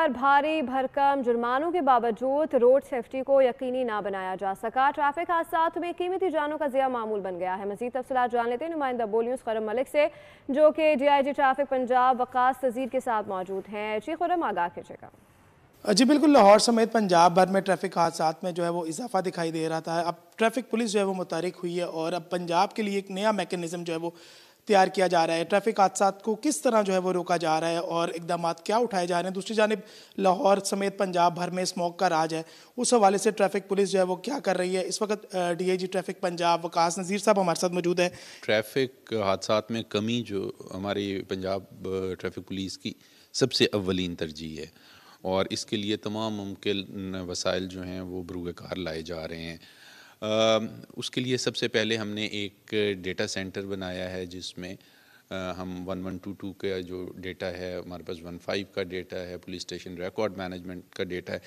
पर भारी भरकम जुर्मानों के बावजूद रोड सेफ्टी को यकीनी ना बनाया जा सका। ट्रैफिक हादसात में कीमती जानों का ज़िया मामूल बन गया है। मज़ीद तफसीलात जान लेते हैं नुमाइंदा बोलियूं खुर्रम मलिक से, जो कि DIG ट्रैफिक पंजाब वकास तज़ीर के साथ मौजूद हैं। जी खुर्रम, आगाह कीजिएगा। जी बिल्कुल, लाहौर समेत पंजाब भर में ट्रैफिक हादसात में जो है वो इजाफा दिखाई दे रहा था। अब ट्रैफिक पुलिस जो है वो मुतहरिक हुई है और अब पंजाब के लिए एक नया मैकेनिज्म जो है वो तैयार किया जा रहा है। ट्रैफिक हादसात को किस तरह जो है वो रोका जा रहा है और इकदाम क्या उठाए जा रहे हैं। दूसरी जानिब लाहौर समेत पंजाब भर में स्मोक का राज है, उस हवाले से ट्रैफिक पुलिस जो है वो क्या कर रही है। इस वक्त DIG ट्रैफिक पंजाब वकास नज़ीर साहब हमारे साथ मौजूद है। ट्रैफिक हादसात में कमी जो हमारी पंजाब ट्रैफिक पुलिस की सबसे अव्वलीन तरजीह है और इसके लिए तमाम मुमकिन वसाइल जो हैं वो बरूए कार लाए जा रहे हैं। उसके लिए सबसे पहले हमने एक डेटा सेंटर बनाया है जिसमें हम 1122 का जो डेटा है, हमारे पास 15 का डेटा है, पुलिस स्टेशन रिकॉर्ड मैनेजमेंट का डेटा है।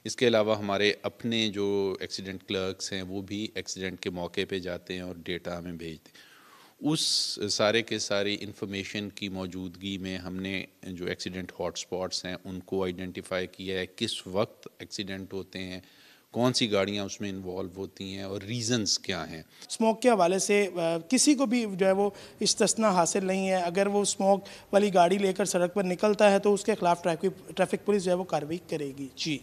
इसके अलावा हमारे अपने जो एक्सीडेंट क्लर्क्स हैं वो भी एक्सीडेंट के मौके पे जाते हैं और डेटा हमें भेजते हैं। उस सारे के सारी इंफॉर्मेशन की मौजूदगी में हमने जो एक्सीडेंट हॉटस्पॉट्स हैं उनको आइडेंटिफाई किया है, किस वक्त एक्सीडेंट होते हैं, कौन सी गाड़ियां उसमें इन्वॉल्व होती हैं और रीज़न्स क्या हैं। स्मोक के हवाले से किसी को भी जो है वो इस्तिस्ना हासिल नहीं है। अगर वो स्मोक वाली गाड़ी लेकर सड़क पर निकलता है तो उसके खिलाफ ट्रैफिक पुलिस जो है वो कार्रवाई करेगी। जी।